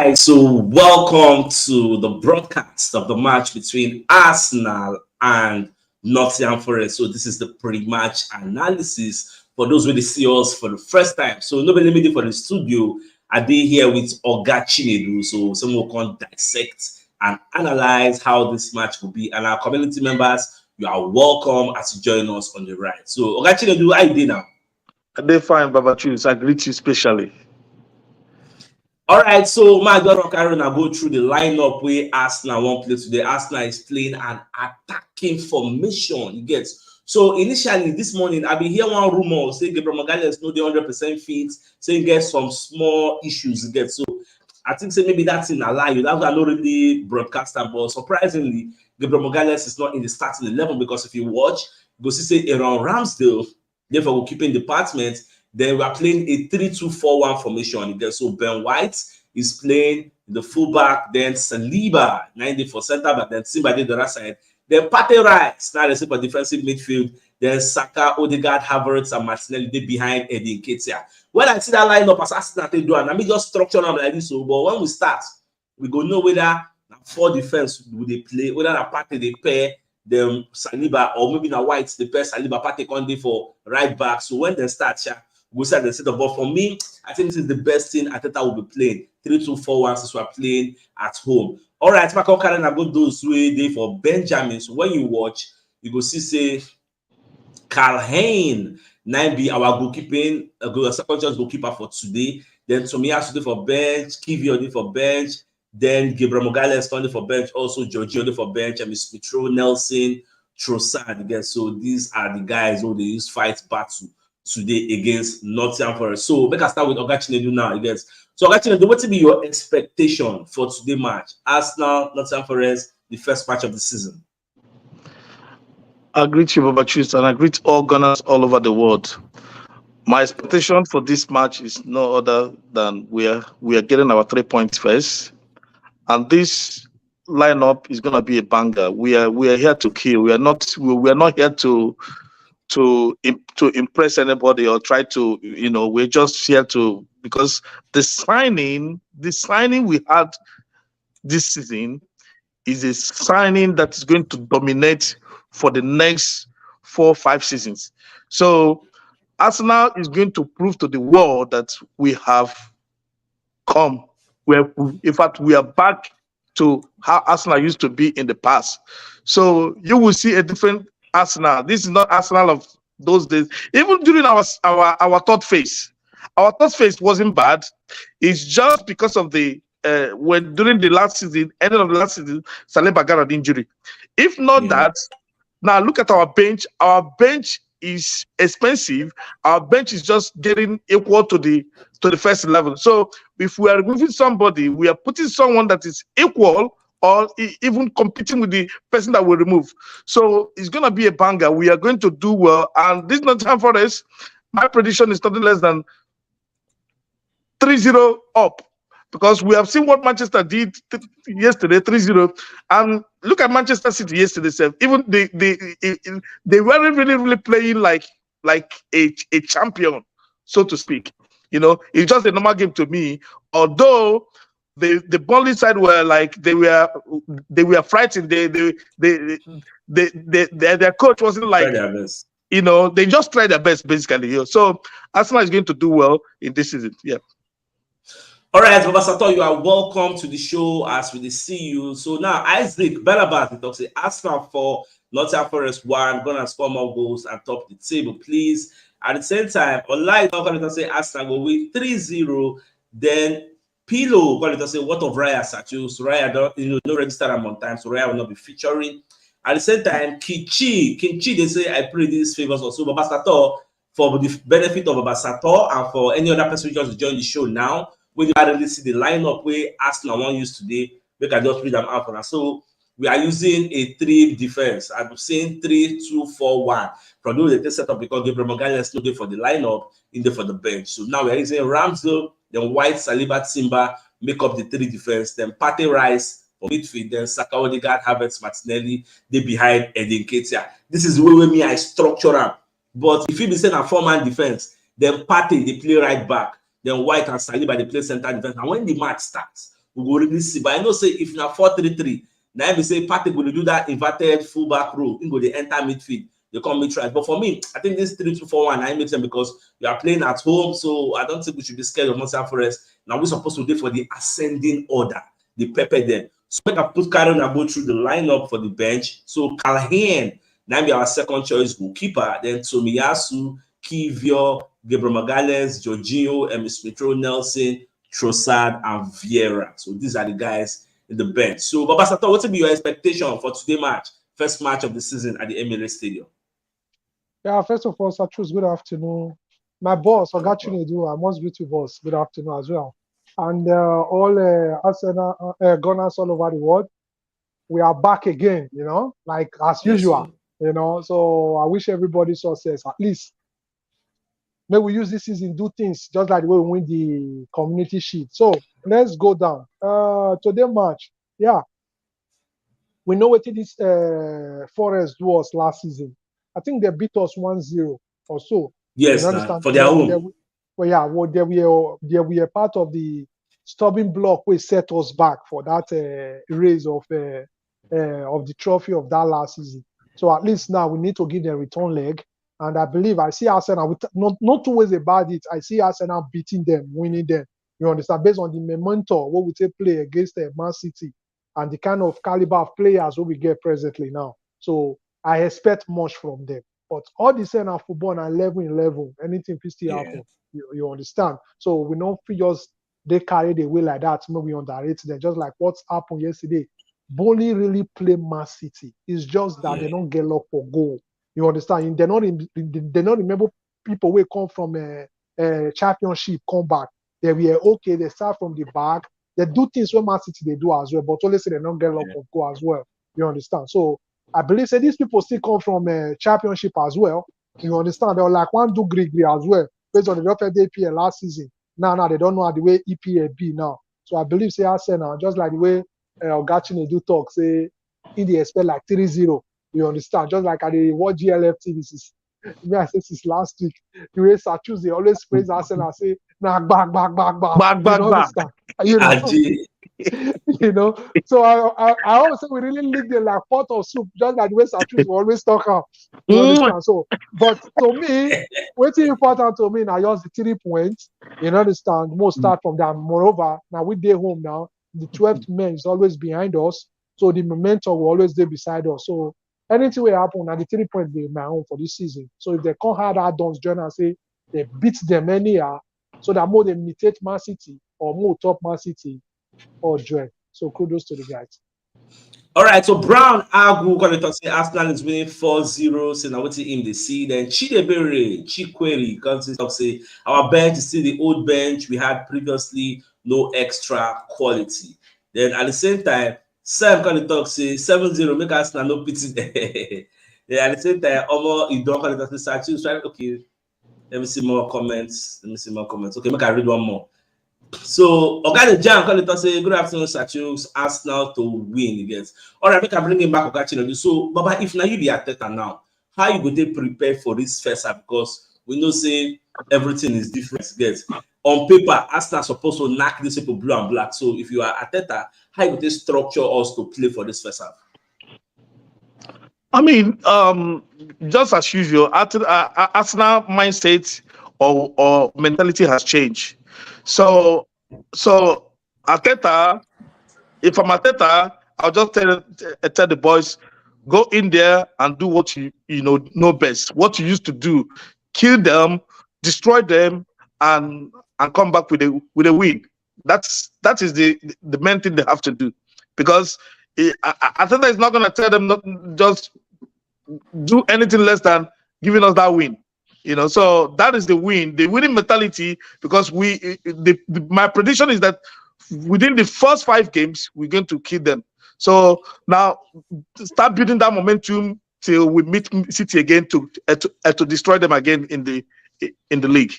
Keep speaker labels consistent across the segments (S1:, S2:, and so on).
S1: right, so welcome to the broadcast of the match between Arsenal and Nottingham Forest. So this is the pre-match analysis for those who see us for the first time. So nobody limited for the studio. I did here with Oga Chinedu, so someone can dissect and analyze how this match will be. And our community members, you are welcome as you join us on the right. So Oga Chinedu, how you doing now?
S2: They fine, Baba Choose. I greet you specially.
S1: All right, so my daughter Karen, I go through the lineup where Arsenal won't play today. Arsenal is playing an attacking formation. You get so initially this morning, I've been hearing one rumor saying Gabriel Magalhaes no the 100% fit, saying get some small issues. You get so I think say maybe that's in a lie. That's not really broadcaster, but surprisingly, Gabriel Magalhaes is not in the starting 11 because if you watch, you go see say Aaron Ramsdale, therefore keeping department. Then we are playing a 3-2-4-1 formation. Again. So Ben White is playing the fullback, then Saliba 90 for center back, then Simba did the other side. Then Partey Rice, now they say for defensive midfield. Then Saka, Odegaard, Havertz, and Martinelli they behind Eddie Nketiah. When I see that lineup as Arsenal they do, and I mean just structure them like this. So, but when we start, we go know whether four defense will they play, whether a Partey they pair them Saliba or maybe na White they pair Saliba, Partey Conde for right back. So when they start, we start the setup. But for me, I think this is the best thing Arteta will be playing 3-2-4-1 since we're playing at home. All right, Marco Karen, I got those way day for Benjamin. So when you watch, you go see say Carl Hein 9B our goalkeeping, second choice goalkeeper for today. Then Tomiyasu for bench, Kivior for bench. Then Gabriel Magalhaes for bench. Also Jorginho for bench. And Smith Rowe, Nelson, Trossard again. So these are the guys who they use fight battle today against Nottingham Forest. So make us start with Oga Chinedu now, I guess. So Oga Chinedu, what will be your expectation for today's match? Arsenal, Nottingham Forest, the first match of the season.
S2: I greet you, Baba Choose, and I greet all Gunners all over the world. My expectation for this match is no other than we are getting our 3 points first, and this lineup is gonna be a banger. We are here to kill. We are not here to impress anybody or try to, we're just here to, because the signing we had this season is a signing that is going to dominate for the next 4 or 5 seasons. So Arsenal is going to prove to the world that we have come. In fact, we are back to how Arsenal used to be in the past. So you will see a different Arsenal. This is not Arsenal of those days. Even during our third phase, our third phase wasn't bad. It's just because of the when during the last season, end of the last season, Saliba got an injury. If not that, now look at our bench. Our bench is expensive. Our bench is just getting equal to the first 11. So if we are removing somebody, we are putting someone that is equal or even competing with the person that we remove. So it's going to be a banger. We are going to do well. And this Nottingham Forest, my prediction is nothing less than 3-0 up. Because we have seen what Manchester did yesterday, 3-0. And look at Manchester City yesterday, sir. Even they weren't really playing like a champion, so to speak. It's just a normal game to me. Although the Burnley side were like they were frightened. Their coach wasn't like they just tried their best basically. So Arsenal is going to do well in this season. Yeah.
S1: All right, Baba Sato, you are welcome to the show as we see you. So now Isaac Belabat talks Arsenal for Nottingham Forest 1, gonna score more goals and top the table, please. At the same time, online going to say Arsenal will win 3-0. Then Pilo going to say what of Raya Sachu? So Raya don't no register them on time, so Raya will not be featuring. At the same time, Kinchi they say I pray these favors also. Baba Sato, for the benefit of Baba Sato and for any other person who just join the show now. When you already see the lineup where Arsenal won't use today, we can just read them out for us. So we are using a 3 defense. I'm saying 3-2-4-1. Probably they set up because Gabriel Magalhaes no there for the lineup, in there for the bench. So now we are using Ramsdale, then White, Saliba, Timber, make up the 3 defense, then Partey Rice for midfield, then Saka, Odegaard, Havertz, Martinelli, they behind Eddie Nketiah. This is the way me I structure them. But if you be saying a 4-man defense, then Partey they play right back. Then White and Saliba they play center defense. And when the match starts, we go really see. But I know say if na 4-3-3, now we say Partey go do that inverted fullback role, he go dey enter midfield, they come mid right. But for me, I think this 3-2-4-1 I make them because we are playing at home, so I don't think we should be scared of Nottingham Forest. Now we're supposed to do for the ascending order, the pepper them. So I can put Karen Abo through the lineup for the bench. So Calhoun, now be our second choice goalkeeper. Then Tomiyasu, Kivio, Gabriel Magalhaes, Jorginho, Emile Smith-Rowe, Nelson, Trossard, and Viera. So these are the guys in the bench. So Baba Sato, what will be your expectation for today's match, first match of the season at the Emirates Stadium?
S3: Yeah, first of all, Sachus, good afternoon. My boss, Oga Chinedu, I must greet you, boss. Good afternoon as well. And all Arsenal gunners all over the world, we are back again, you know, like as usual, you know. So I wish everybody success. At least, may we use this season do things just like the way we win the community sheet. So let's go down. Today match, yeah. We know what this Forest was last season. I think they beat us 1-0 or so.
S1: Yes, for their own.
S3: Well, yeah, well, they were part of the stubborn block which set us back for that raise of the trophy of that last season. So at least now we need to give them return leg. And I believe I see Arsenal, not two ways about it, I see Arsenal beating them, winning them. You understand? Based on the momentum, what we take play against Man City and the kind of caliber of players what we get presently now. So I expect much from them. But all the same football and 11-11, anything can still happen. You understand? So we don't feel just they carry the way like that, maybe underrate them. Just like what's happened yesterday. Burnley really play Man City. It's just that they don't get luck for goal. You understand? They don't remember people who come from a championship come back. They were okay. They start from the back. They do things where Man City they do as well, but only say they don't get luck of goal as well. You understand? So I believe say these people still come from a championship as well. You understand? They were like one do gree as well, based on the EPL last season. Now they don't know the way EPL be now. So I believe say Arsenal, just like the way Ogachine do talk, say in the expect like 3-0. You understand? Just like at the what GLFT this is. I said this last week. The way Sachus, they always praise Arsenal, say, nah, back. You know? You know? So I always say we really lick them like pot of soup, just like the way Sachus will always talk out. You understand? So, but to me, what's important to me now, just the 3 points. You understand? Most start from that. Moreover, now we day home now. The 12th man is always behind us. So the momentum will always be beside us. So anything will happen, and the 3 points be my own for this season. So if they come hard add-ons, join and say they beat them anyhow, so that more they imitate Man City or more top Man City or join. So kudos to the guys.
S1: All right, so Brown Agu going to say Arsenal is winning 4-0. So now what's in the see? Then Chidebere, Chikweri, comes to say our bench is still the old bench we had previously, no extra quality. Then at the same time, Sam can talk say 7-0, make Arsenal no pity. Yeah, at the same time, Omo you don't call it as a okay. Let me see more comments. Okay, make I read one more. So Oga Jam call it say good afternoon, Sachus. Arsenal to win against. All right, make I bring him back, Oga Chinodu. So Baba, if now you be Arteta now, how you go to prepare for this first half? Because we know say everything is different. Guys, on paper, Arsenal supposed to knock this people blue and black. So if you are Arteta, how you go to structure us to play for this first half?
S2: I mean, just as usual, Arsenal mindset or mentality has changed. So Arteta, if I'm Arteta, I'll just tell the boys, go in there and do what you know best, what you used to do, kill them, destroy them, and come back with a win. That is the main thing they have to do, because Arteta is not going to tell them not just do anything less than giving us that win. So that is the winning mentality, because my prediction is that within the first 5 games, we're going to kill them. So now start building that momentum till we meet City again to destroy them again in the league.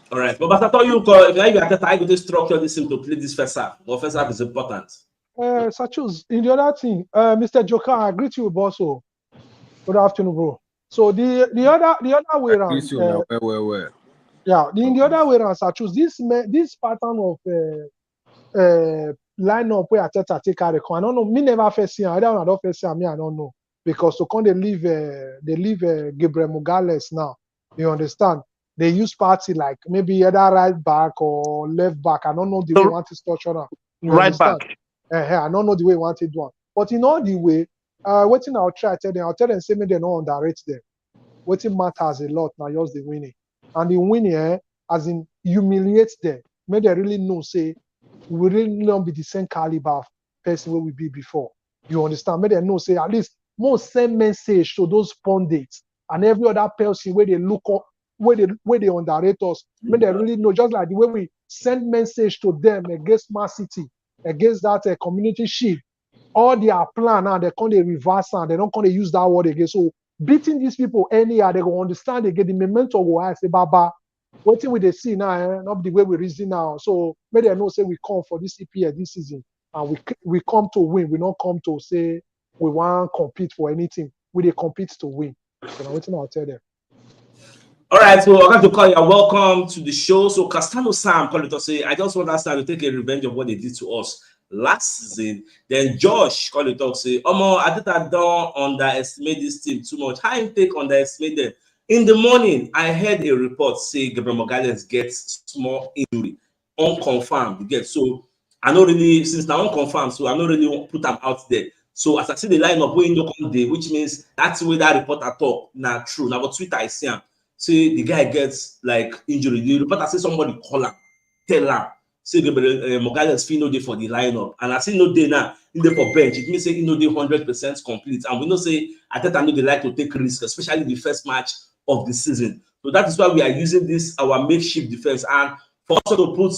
S1: All right, but I thought you if you are trying to structure this team to play this first half. Well, first half is important.
S3: Sachus, in the other thing, Mr. Joker, I greet you, boss. Good afternoon, bro. So the other way around. Yeah, in the other way around, Sachus, this pattern of lineup where Ateta take out the con. I don't know. Me never first see. I don't first see. Me I don't know because to come they leave Gabriel Mugalles now. You understand? They use party like maybe either right back or left back. I don't know the way you want to structure now. You
S2: Right
S3: understand?
S2: back.
S3: I don't know the way you want to do it. But in all the way, waiting I'll tell them say me they don't underrate them. Waiting matters a lot now, just the winning. And the winning, as in humiliate them. Make they really know, say, we really not be the same caliber of person where we be before. You understand? Make they know, say, at least more send message to those pundits and every other person where they look up, where they underrate us. Make they really know, just like the way we send message to them against Man City, against that community shield. All their plan now, they can't reverse and they don't can't use that word again. So beating these people anyhow, they go understand they get the momentum go I say baba. Waiting with the see now, not the way we reason now. So maybe I know say we come for this EPL this season and we come to win. We don't come to say we want to compete for anything. We they compete to win. So now waiting I'll tell them.
S1: All right, so I'm going to call you. Welcome to the show. So Castano Sam called it to say, I just want us to take a revenge of what they did to us last season. Then Josh called it to say, Omo, I think I don't underestimate this team too much. How you take underestimate them? In the morning, I heard a report say Gabriel Magalhaes gets small injury, unconfirmed. You get so I know really since now unconfirmed, so I don't really want to put them out there. So as I see the lineup we no come day, which means that's the way that reporter talk. Now true. Now but Twitter I see him. Say the guy gets like injury. The reporter say somebody call him, tell him. Say Magalhaes fit no dey for the lineup, and I see no day now in the for bench. It means say he no dey 100% complete, and we know say Ateta no dey like to take risk, especially the first match of the season. So that is why we are using this our makeshift defense. And for us to put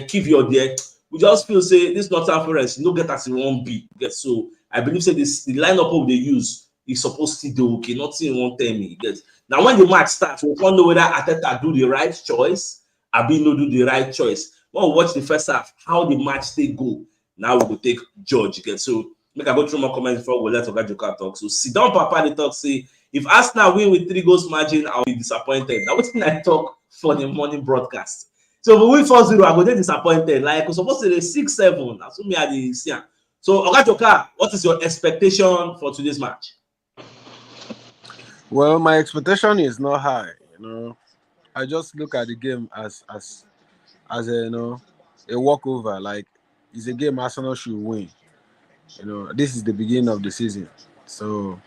S1: Kivior there, we just feel say this Nottingham Forrest no get as it won't be. Get so I believe say this the lineup of they use is supposed to do okay. Nothing won't tell me. Get now when the match starts, we won't know whether Ateta do the right choice, Abi no do the right choice. When we watch the first half, how the match they go. Now we will take George again. So make I go through more comments before we let Oga Joka talk. So sit down, Papa. They talk say if Arsenal win with 3 goals margin, I'll be disappointed. Now what's I talk for the morning broadcast? So if we win 4-0, I go get disappointed. Like we're supposed to say 6-7. That's what me at the see. So Oga Joka, what is your expectation for today's match?
S4: Well, my expectation is not high. I just look at the game as a a walkover. Like it's a game Arsenal should win. This is the beginning of the season, so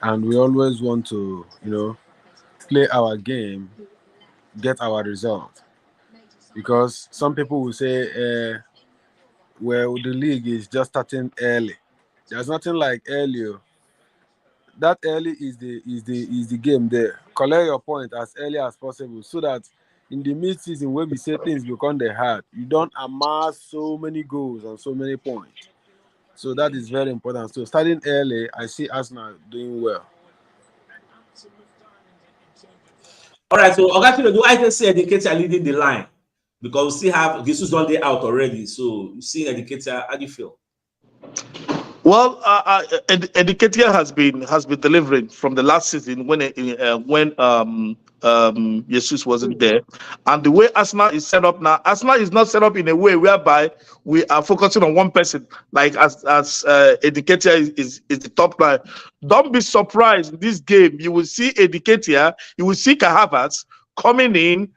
S4: and we always want to play our game, get our result, because some people will say, well, the league is just starting early. There's nothing like early. That early is the game there. Collect your point as early as possible so that in the mid-season where we say things become the hard, you don't amass so many goals and so many points. So that is very important. So starting early, I see Arsenal doing well.
S1: All right, so Oga Kilo, do I just say Educator leading the line? Because we still have Jesus one day out already. So you see Educator, how do you feel?
S2: Well, Educator has been delivering from the last season when Jesus wasn't there, and the way Arsenal is set up now, Arsenal is not set up in a way whereby we are focusing on one person, like as Educator is the top line. Don't be surprised in this game. You will see Educator, you will see Kai Havertz coming in,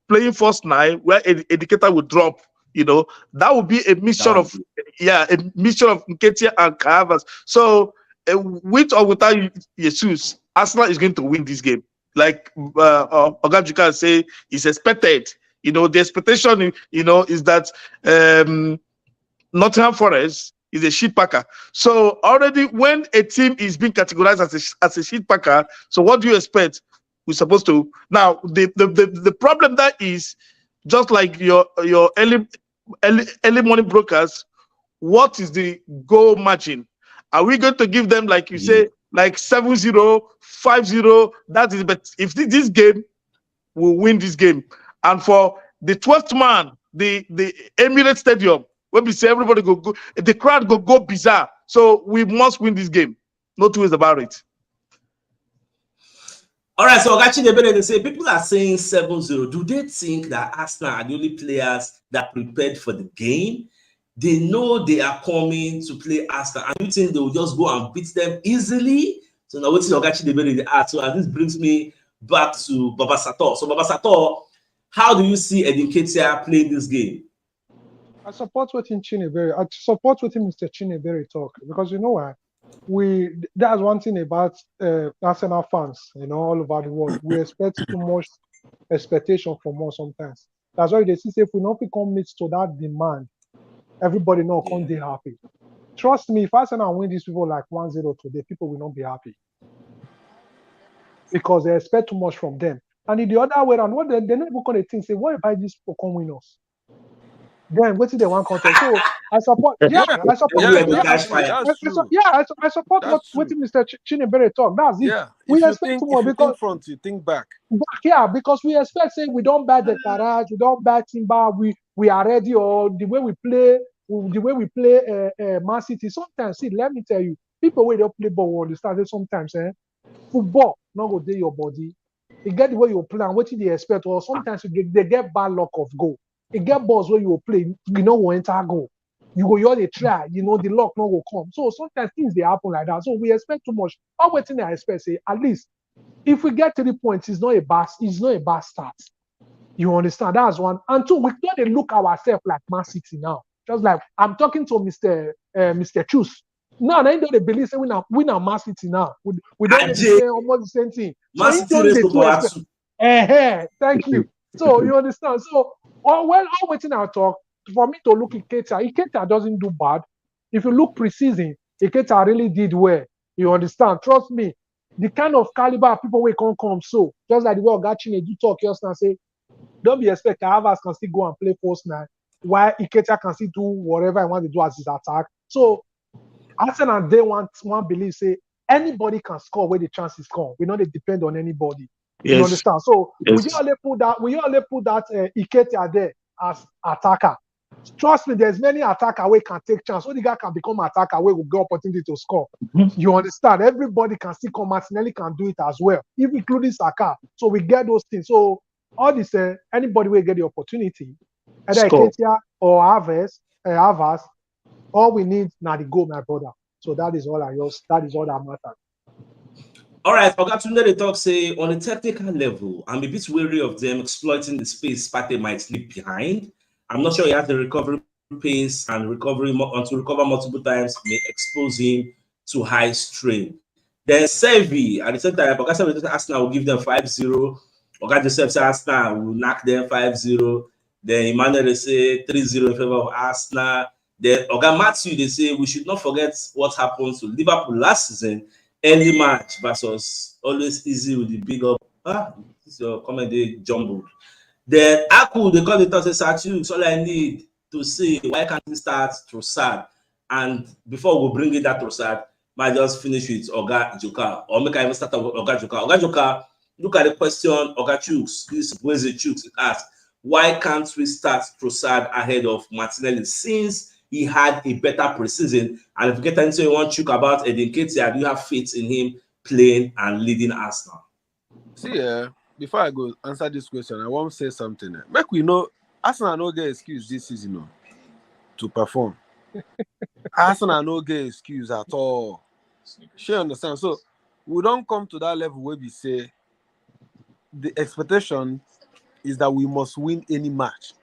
S2: playing first 9, where Educator will drop. That would be a mixture of Nketiah and Kai Havertz. So with or without Jesus, Arsenal is going to win this game. Like Oga Joka say, it's expected. The expectation is that Nottingham Forest is a sheet packer. So already when a team is being categorized as a sheet packer, so what do you expect? We're supposed to now the problem that is just like your early morning brokers, what is the goal margin? Are we going to give them, like you say, like 7-0, 5-0? That is, but if this game will win this game, and for the 12th man, the Emirates Stadium, when we say everybody go, the crowd go bizarre. So we must win this game. No two ways about it.
S1: All right, so Ogachi they say people are saying 7-0. Do they think that Arsenal are the only players that prepared for the game? They know they are coming to play Arsenal, and you think they will just go and beat them easily? So now what's Ogachi they ask? So and this brings me back to Baba Sator. So Baba Sator, how do you see Edin Ketia playing this game?
S3: I support what Chinebere. I support what Mr. Chinebere talk, because you know why? That's one thing about Arsenal fans, all over the world. We expect too much expectation from us sometimes. That's why they say if we not become meet to that demand, everybody not can't be happy. Trust me, if Arsenal win these people like 1-0 today, people will not be happy because they expect too much from them. And in the other way around, what they're not even going to think, say, what if these people come win us? Then what is the one content? So I support. I support.
S4: That's true.
S3: I support what Mr. Chinebere talk. That's it.
S4: Yeah,
S3: We expect too much because
S4: think front, you think back.
S3: Yeah, because we expect saying we don't buy the garage, we don't buy timber, we are ready, or the way we play Man City. Sometimes, see, let me tell you, people when they play ball will understand that sometimes football not go do your body. You get the way you play and what they expect, or sometimes they get bad luck of goal. You get balls where you play, will enter goal. You go, you're the try, the luck not will come. So sometimes things they happen like that. So we expect too much. All waiting I expect, say at least if we get 3 points, it's not a bad start. You understand? That's one. And two, we don't look ourselves like Man City now. Just like I'm talking to Mr. CHUKS. No, they don't believe say we now Man City now. We don't say almost the same thing. So he just thank you. So you understand? So all waiting our talk for me to look at Iketa doesn't do bad. If you look preseason, Iketa really did well. You understand? Trust me. The kind of caliber of people we can't come so just like the way Ogachine do talk just now say, don't be expecting Havas can still go and play post 9, while Iketia can still do whatever I want to do as his attack. So Arsenal they want one believe say anybody can score where the chances come. We don't depend on anybody. Yes. You understand? So we only put that Iketia there as attacker. Trust me, there's many attacker where can take chance. So the guy can become attacker where will get opportunity to score. Mm-hmm. You understand? Everybody can still come. Martinelli can do it as well, even including Saka. So we get those things. So all this, anybody will get the opportunity, either Ketia or Havas. All we need now the goal, my brother. So that is all that matters.
S1: All right, Ogatunde they talk say on a technical level, I'm a bit wary of them exploiting the space Partey might leave behind. I'm not sure he has the recovery pace and to recover multiple times may expose him to high strain. Then Sevi, at the same time, Arsenal will give them 5-0. Oga Joseph says Arsenal will knock them 5-0. Then Emmanuel they say 3-0 in favor of Arsenal. Then Oga Matthew they say we should not forget what happened to Liverpool last season. Early match versus always easy with the big up. This is your comment they jumbled. Then Aku, they call the talk say all I need to say why can't we start Trossard? And before we bring in that Trossard, might just finish with Oga Joka, or make I even start with Oga Joka. Oga Joka, look at the question Oga CHUKS. This was a CHUKS asked. Why can't we start Trossard ahead of Martinelli since he had a better preseason? And if you get into one CHUK about Edin Ketia, do you have faith in him playing and leading Arsenal?
S4: See, before I go answer this question, I want to say something. Make we know Arsenal no get excuse this season to perform. Arsenal no get excuse at all. Sure, understand. So we don't come to that level where we say the expectation is that we must win any match.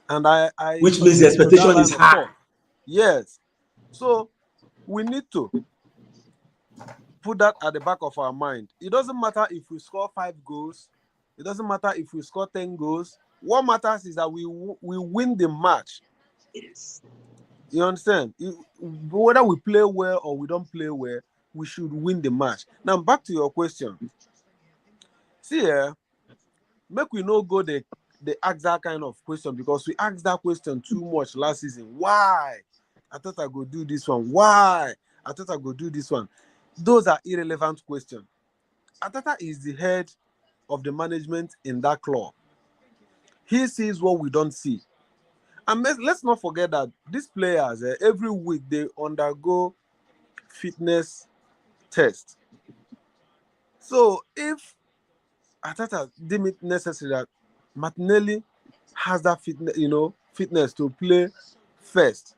S4: And I
S1: which means the expectation is high.
S4: Yes. So we need to put that at the back of our mind. It doesn't matter if we score 5 goals. It doesn't matter if we score 10 goals. What matters is that we win the match.
S1: Yes.
S4: You understand? Whether we play well or we don't play well, we should win the match. Now, back to your question. See, make we no go the ask that kind of question because we asked that question too much last season. Why? I thought I go do this one. Why? I thought I go do this one. Those are irrelevant questions. Ateta is the head of the management in that club. He sees what we don't see. And let's not forget that these players, every week, they undergo fitness tests. So if Arteta deemed it necessary that Martinelli has that fitness to play first.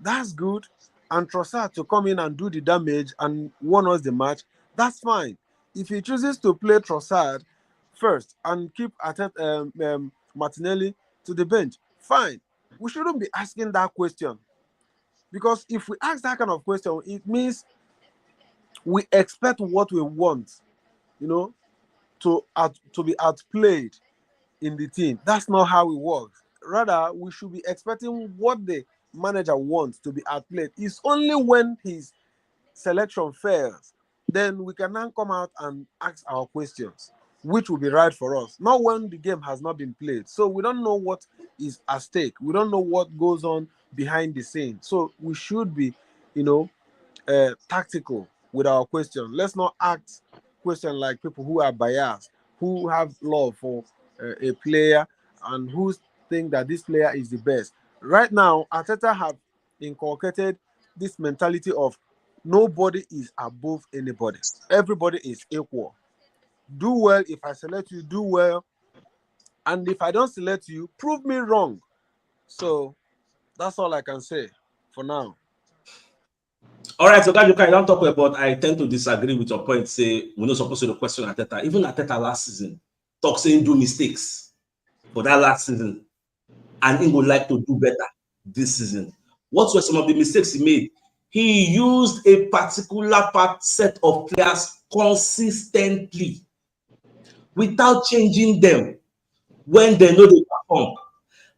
S4: That's good. And Trossard to come in and do the damage and won us the match, that's fine. If he chooses to play Trossard first and keep Martinelli to the bench, fine. We shouldn't be asking that question. Because if we ask that kind of question, it means we expect what we want, to be outplayed in the team. That's not how it works. Rather, we should be expecting what the manager wants to be outplayed. It's only when his selection fails, then we can now come out and ask our questions, which will be right for us. Not when the game has not been played. So we don't know what is at stake. We don't know what goes on behind the scenes. So we should be, tactical with our question. Let's not ask questions like people who are biased, who have love for a player, and who think that this player is the best. Right now, Arteta have inculcated this mentality of nobody is above anybody. Everybody is equal. Do well. If I select you, do well. And if I don't select you, prove me wrong. So that's all I can say for now.
S1: All right, so guys, you don't talk about. I tend to disagree with your point. Say we're not supposed to question Arteta. Even Arteta last season talk saying do mistakes for that last season, and he would like to do better this season. What were some of the mistakes he made? He used a particular set of players consistently without changing them when they know they perform.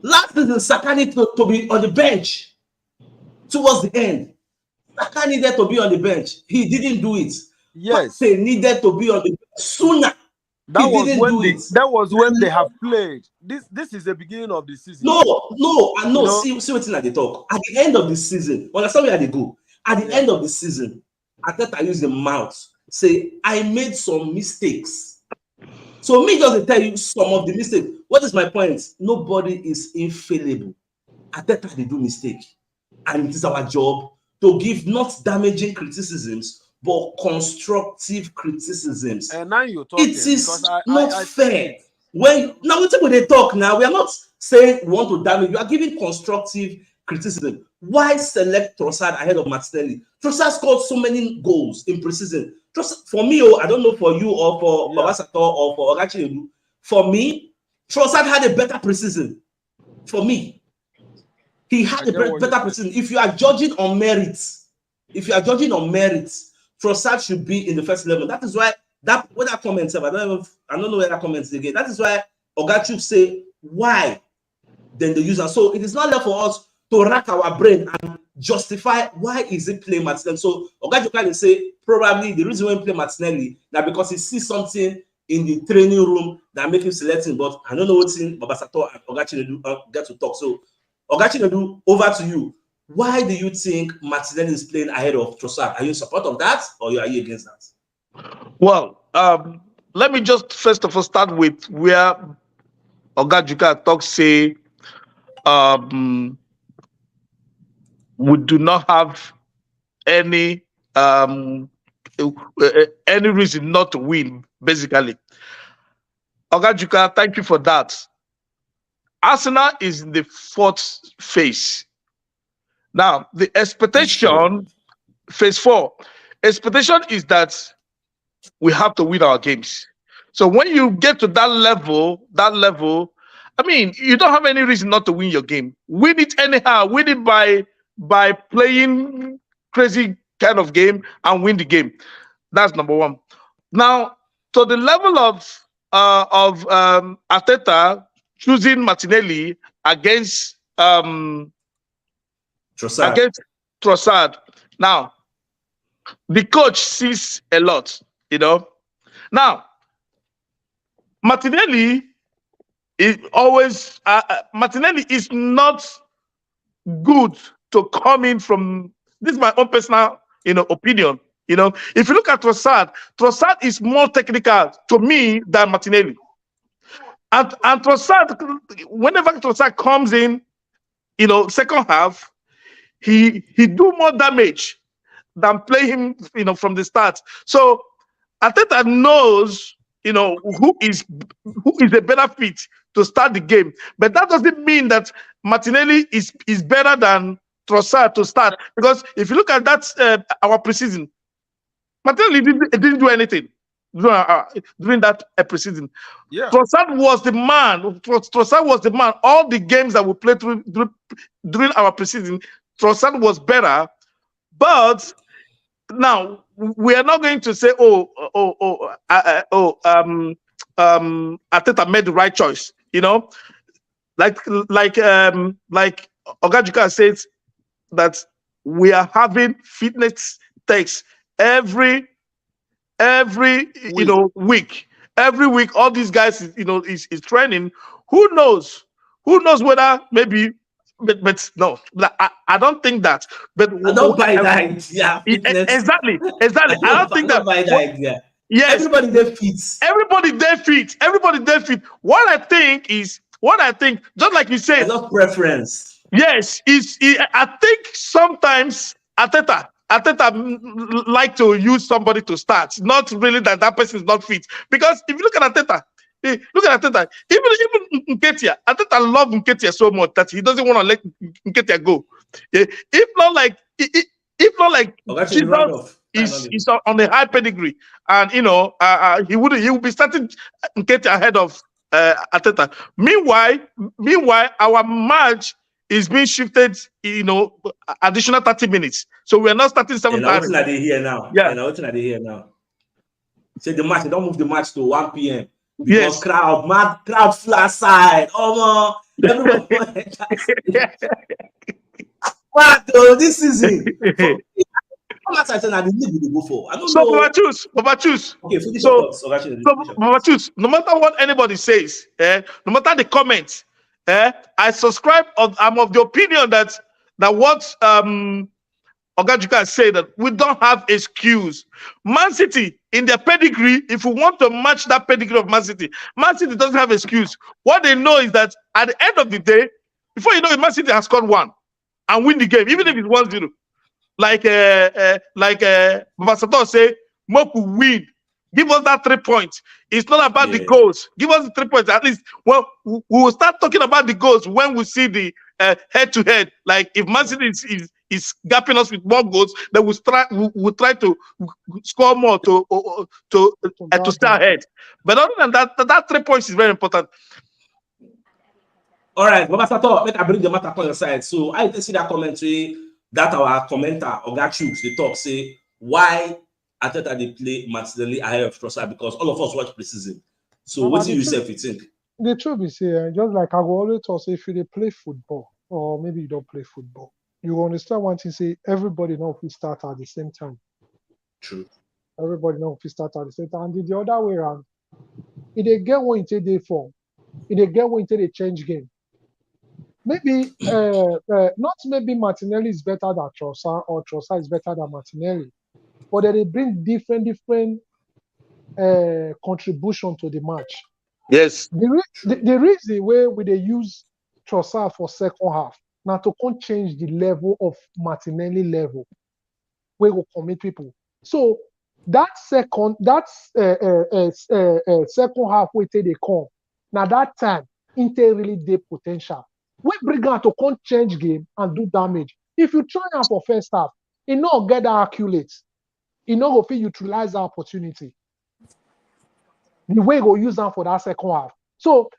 S1: Last season, Saka needed to be on the bench towards the end. Saka needed to be on the bench. He didn't do it.
S4: Yes.
S1: They needed to be on the bench sooner.
S4: That was when they have played. This is the beginning of the season.
S1: No. See what they talk. At the end of the season, understand where they go. At the end of the season, Arteta used the mouth, say, I made some mistakes. So me just to tell you some of the mistakes. What is my point? Nobody is infallible. Arteta they do mistake. And it is our job to give not damaging criticisms, but constructive criticisms.
S4: And now you're talking.
S1: It is not fair. When now they talk now, we are not saying we want to damage. You are giving constructive criticism. Why select Trossard ahead of Martinelli? Trossard scored so many goals in preseason. For me, I don't know for you or for Babasato or for Ogachi. For me, Trossard had a better preseason. For me, he had a better preseason. If you are judging on merits, Trossard should be in the first 11. That is why that comment, I don't know where that comment is again. That is why Ogachu say why then they use it. So it is not left for us to rack our brain and justify why is he playing Martinelli. So Ogachu can say probably the reason why he play Martinelli now because he sees something in the training room that make him selecting. But I don't know what's in Babasato and Ogachu get to talk. So Ogachi, over to you. Why do you think Martinelli is playing ahead of Trossard? Are you in support of that or are you against that?
S2: Well, let me just first of all start with where Ogajuka talks say we do not have any reason not to win, basically. Ogajuka, thank you for that. Arsenal is in the fourth phase. Now, the expectation, phase 4, expectation is that we have to win our games. So when you get to that level, I mean, you don't have any reason not to win your game. Win it anyhow. Win it by playing crazy kind of game and win the game. That's number one. Now, to the level of Arteta choosing Martinelli against Trossard. Now, the coach sees a lot, Now, Martinelli is always Martinelli is not good to come in from. This is my own personal, opinion. If you look at Trossard is more technical to me than Martinelli. And Trossard, whenever Trossard comes in, second half, he do more damage than play him, from the start. So Arteta knows who is a better fit to start the game. But that doesn't mean that Martinelli is better than Trossard to start, because if you look at that our preseason, Martinelli didn't do anything during that preseason.
S4: Yeah.
S2: Trossard was the man. Trossard was the man. All the games that we played during our preseason, Trossard was better. But now we are not going to say, Arteta made the right choice. Like Ogajuka says that we are having fitness tests every week. Every week, all these guys is training. Who knows whether maybe, but no, I don't think that. But
S1: I don't buy that idea.
S2: Exactly. I don't think that.
S1: Buy that idea.
S2: Yes,
S1: everybody there fits.
S2: Everybody there fit. What I think, just like you said,
S1: I love preference.
S2: Yes, I think sometimes Arteta like to use somebody to start, not really that person is not fit. Because if you look at Arteta, even Nketiah, Arteta loves Nketiah so much that he doesn't want to let Nketiah go. If not like Jesus is on a high pedigree, and he would be starting Nketiah ahead of Arteta. Meanwhile, our match is being shifted, additional 30 minutes. So we're not starting 7:30.
S1: What's not here now?
S2: Yeah.
S1: What's not here now? Say the match, they don't move the match to 1 p.m. Because crowd flat side. Everybody. What though? This is it. I don't know.
S2: Baba choose.
S1: Okay, finish your thoughts.
S2: Baba choose. No matter what anybody says, no matter the comments, I subscribe. I'm of the opinion that what Ogajuka said, that we don't have excuse. Man City, in their pedigree, if we want to match that pedigree of Man City doesn't have excuse. What they know is that at the end of the day, before you know it, Man City has scored 1 and win the game, even if it's 1-0. Like Baba Sato say, Moku win. Give us that 3 points. It's not about the goals. Give us the 3 points. At least, well, we will start talking about the goals when we see the head-to-head. Like if Man City is gapping us with more goals, then we'll try to score more to stay ahead. But other than that 3 points is very important.
S1: All right, Baba Sato, let I bring the matter on your side. So I see that commentary that our commenter Oga CHUKS, they talk say why Arteta they play Martinelli ahead of Trossard, because all of us watch preseason. So what do you say if you think?
S3: The truth is here, just like I will always talk, say if you play football, or maybe you don't play football, you understand one thing, say everybody know if we start at the same time.
S1: True.
S3: Everybody know if we start at the same time. And the other way around, if they get one into the form, if they get one into the change game, maybe not maybe Martinelli is better than Trossard or Trossard is better than Martinelli, but they bring different contribution to the match.
S2: Yes.
S3: The reason where they use Trossard for second half now to come change the level of Martinelli level where we commit people. So that second half where they come now that time Inter really deep potential. We bring out to come change game and do damage. If you try out for first half, it not get that accurate. It not go fit utilize the opportunity. The way go use them for that second half. So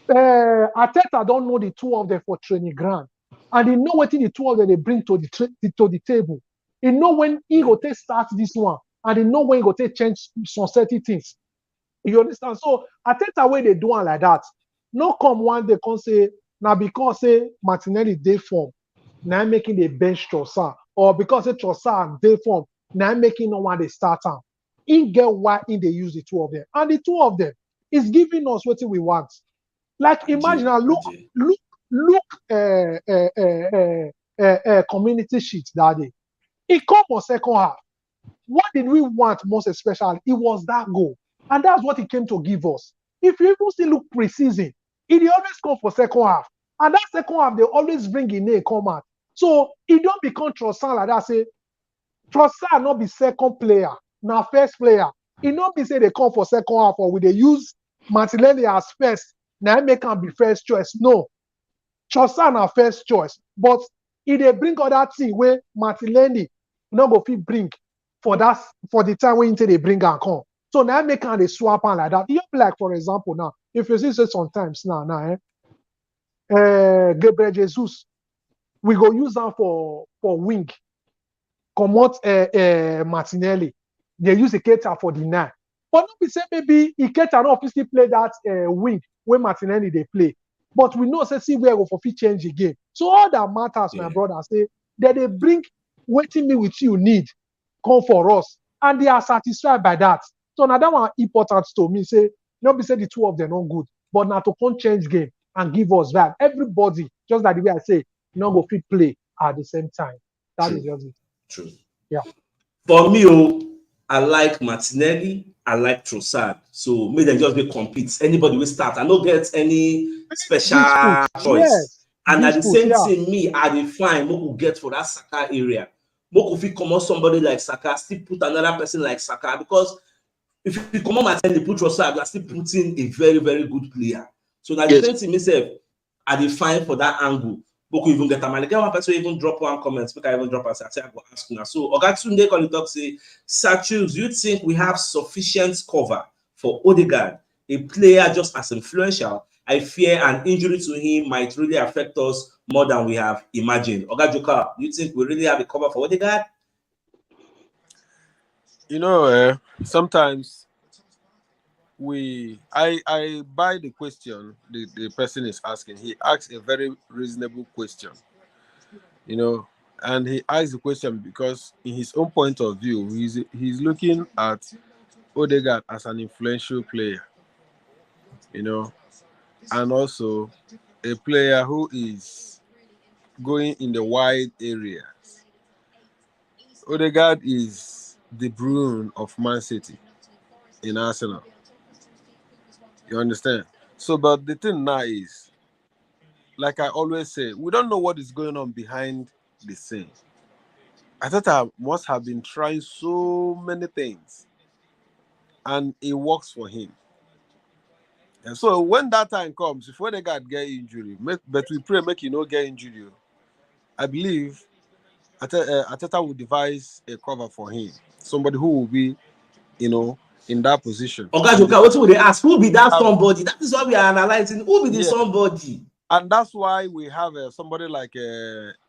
S3: Arteta don't know the two of them for training ground, and they know what the two of them they bring to the table. They know when he go take start this one, and they know when he go take change some certain things. You understand? So Arteta way they do one like that. No come one they can say now because say Martinelli day form now making the bench Trossard, or because say Trossard day form now making no one they start on. In get why in they use the two of them, and the two of them is giving us what we want. Like imagine now look community sheet that day. It come for second half. What did we want most especially? It was that goal, and that's what it came to give us. If you even still look preseason, it always come for second half, and that second half they always bring in a come out. So it don't become Trossard like that. Say Trossard not be second player, now first player. It not be say they come for second half or will they use Martinelli as first. Now make can be first choice. No, Trossard na first choice. But if they bring other thing where Martinelli no go fit bring for the time when they bring and come. So now make can they swap on like that. You like for example now, if you see sometimes now Gabriel Jesus, we go use them for wing. Comot Martinelli. They use Iketa for the 9. But not be say maybe Iketa not obviously play that wing where Martinelli they play. But we know see where we for fit change the game. So all that matters, my brother, say that they bring waiting me with you need come for us, and they are satisfied by that. So now that one important to me. Say not be say the two of them not good, but now to come change game and give us that. Everybody, just like the way I say, not go fit play at the same time. That is just it.
S1: True.
S3: Yeah.
S1: For me, I like Martinelli, I like Trossard. So make them just be compete. Anybody will start. I don't get any special choice.
S3: Yes.
S1: And at the same
S3: yeah.
S1: time, me, I define what we get for that Saka area. What if we come on somebody like Saka, still put another person like Saka? Because if you come on Martinelli, put Trossard, you are still putting a very, very good player. So now the same thing myself, I define for that angle. Boku even get a man. Get one person even drop one comment. Speak I even drop us. I say I go ask you now. So Ogatunde can talk say, CHUKS, do you think we have sufficient cover for Odegaard, a player just as influential? I fear an injury to him might really affect us more than we have imagined. Ogajoka, do you think we really have a cover for Odegaard?
S4: You know, sometimes I buy the question the person is asking. He asks a very reasonable question, you know, and he asks the question because in his own point of view, he's looking at Odegaard as an influential player, you know, and also a player who is going in the wide areas. Odegaard is the Bruyne of Man City in Arsenal. You understand? So, but the thing now is, like I always say, we don't know what is going on behind the scene. I thought I must have been trying so many things, and it works for him. And so when that time comes, if Odegaard get injury, but we pray make he no get injury, I believe Ateta will devise a cover for him. Somebody who will be, you know, in that position.
S1: Ogajoka, what would they ask? Who be that somebody? That is what we are analyzing. Who be the somebody?
S4: And that's why we have somebody like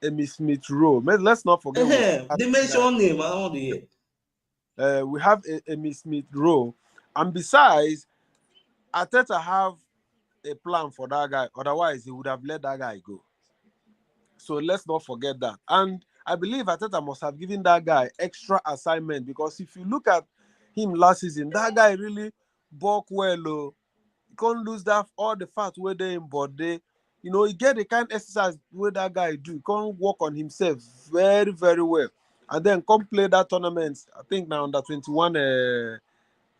S4: Emmy Smith Rowe. Let's not forget.
S1: They mention name. I don't want to hear.
S4: We have Emmy Smith Rowe, and besides, Ateta have a plan for that guy. Otherwise, he would have let that guy go. So let's not forget that. And I believe Ateta must have given that guy extra assignment, because if you look at him last season, that guy really bulk well. You can't lose that all the fat where they in body. You know, he get the kind of exercise where that guy do. He can't work on himself very, very well. And then come play that tournament. I think now under 21.
S1: With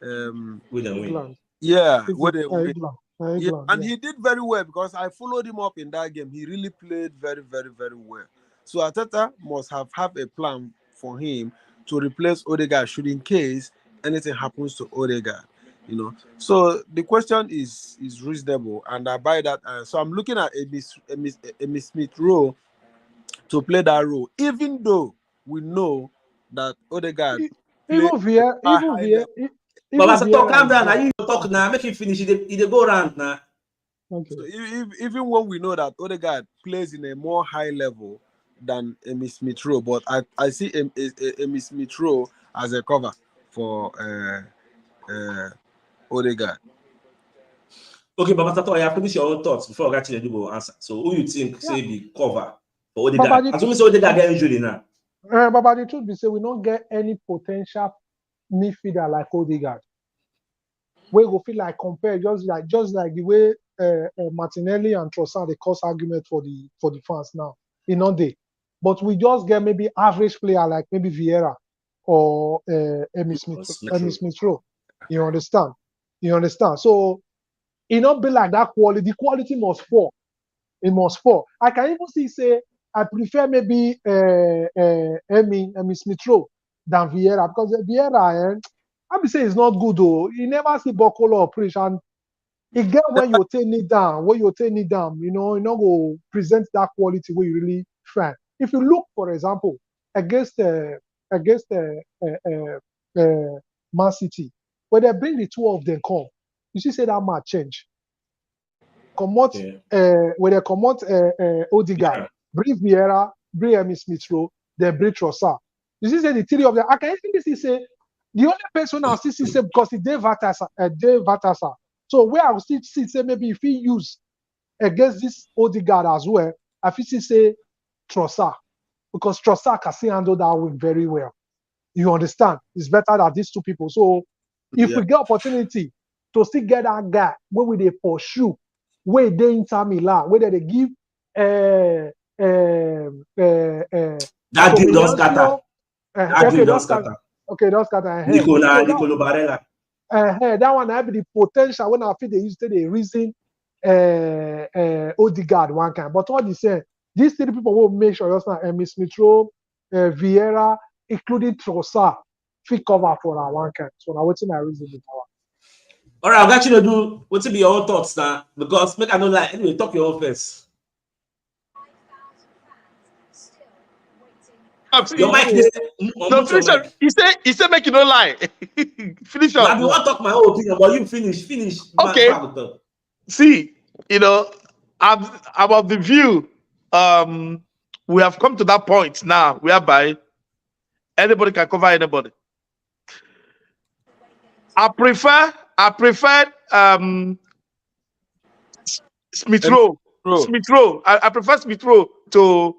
S1: a win.
S4: Yeah, where they win.
S3: Yeah,
S4: and he did very well because I followed him up in that game. He really played very, very, very well. So Ateta must have a plan for him to replace Odegaard should in case anything happens to Odegaard. You know, so the question is reasonable, and I buy that. So I'm looking at Emmy Smith Rowe to play that role, even though we know that Odegaard
S3: even Viera.
S1: But calm down. Now you talk now. Make him finish. He go around now.
S3: Okay.
S4: So even when we know that Odegaard plays in a more high level than Emmy Smith Rowe, but I see Emmy Smith Rowe as a cover for Odegaard.
S1: Okay, but Tato, I have finished your own thoughts before I got you to answer. So who you think say the cover for Odegaard? As we say Odegaard get injured now.
S3: But the truth be say we don't get any potential midfielder like Odegaard. We go feel like compare just like the way Martinelli and Trossard they cause argument for the fans now. You know but we just get maybe average player like maybe Viera or Emmy Smith Rowe. You understand? So it not be like that quality. The quality must fall. It must fall. I can even say I prefer maybe Emmy Smith Rowe than Viera, because Viera, I be say it's not good though. You never see Bokolo preach, and it get when you take it down, you know, you know, go present that quality where you really find. If you look, for example, against Man City, when they bring the two of them come, you see say that match change. When they come out Odegaard,
S1: Yeah.
S3: bring Viera, bring Emil Smith Rowe, then bring Trossard. You see say the three of them. I can easily say the only person I still see say because the Dave Vatasa. So where I still see say maybe if he use against this Odegaard as well, I feel say Trossard because Trossard can still handle that win very well. You understand? It's better than these two people. So if we get opportunity to still get that guy where we they pursue, where they Inter Milan, where they give
S1: That deal don't scatter. That deal don't scatter.
S3: Okay, don't scatter.
S1: Nicolo Barella.
S3: That one have the potential when I feel they used to the reason Odegaard one kind. But what you say, these three people will make sure just now Emil Smith Rowe, Viera, including Trossard, fit cover for our one kind. So now what's my reason with our.
S1: All right, I've got you to do what's be your own thoughts now because make I know like anyway, talk your own first. Your mic is
S2: no, finish up. He said make you no lie. Finish up.
S1: I want to talk my whole opinion, but you finish.
S2: Okay. See, you know, I'm of the view. We have come to that point now whereby anybody can cover anybody. I prefer Smith Rowe. I prefer Smith Rowe to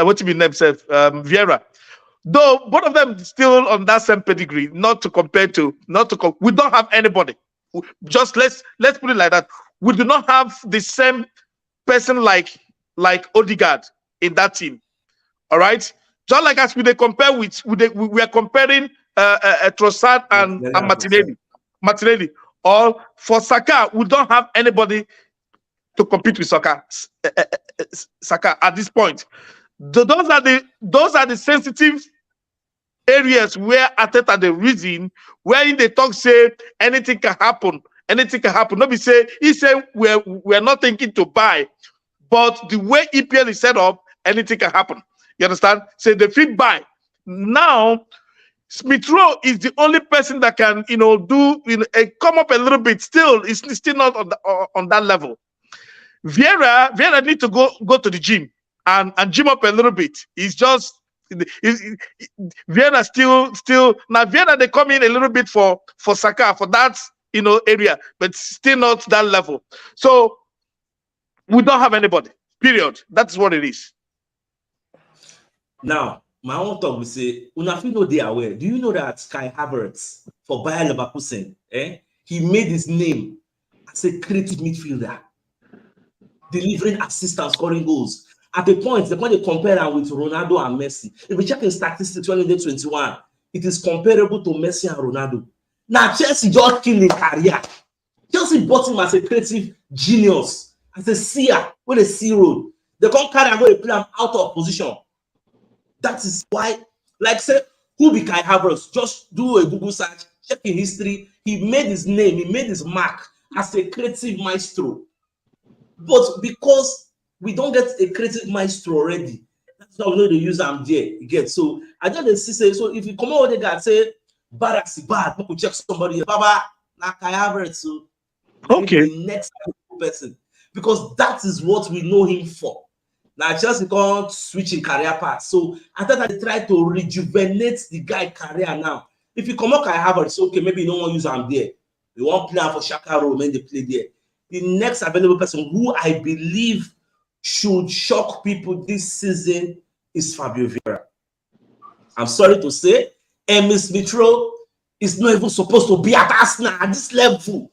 S2: what's his name himself, Viera. Though both of them still on that same pedigree, we don't have anybody. Just let's put it like that. We do not have the same person like Odegaard in that team. All right, just like as we compare we are comparing Trossard and Martinelli. Or for Saka, we don't have anybody to compete with Saka at this point. Those are the sensitive areas where Arteta the reason where they talk say anything can happen. Nobody say he said we're not thinking to buy, but the way EPL is set up, anything can happen. You understand? So the fit buy now. Smith Rowe is the only person that can come up a little bit. Still, it's still not on that level. Viera need to go to the gym and gym up a little bit. Viera still now Viera they come in a little bit for Saka for that area, but still not that level. So we don't have anybody. Period. That's what it is.
S1: Now, my own talk will say, Unafi know they are aware. Do you know that Kai Havertz for Bayer Leverkusen, he made his name as a creative midfielder, delivering assistance, scoring goals. At the point they compare him with Ronaldo and Messi. If we check in statistics 2021, it is comparable to Messi and Ronaldo. Now Chelsea just killed his career. Chelsea bought him as a creative genius, as a seer with a C road. They can't carry and go play him out of position. That is why, like say, who be Kai Havertz? Just do a Google search, check in history. He made his name, he made his mark as a creative maestro. But because we don't get a creative maestro already, that's why we know the use am there. You get so I just say so if you come out with the guy say Barasi bad, we check somebody Baba like Kai Havertz. So
S2: okay,
S1: the next person because that is what we know him for. Now Chelsea can't switch in career path. So I thought they try to rejuvenate the guy career now. If you come up Kai Havertz, okay, maybe you don't want to use him there. You want to play for Shaka Rome and they play there. The next available person who I believe should shock people this season is Fabio Viera. I'm sorry to say, Emil Smith Rowe is not even supposed to be at Arsenal at this level.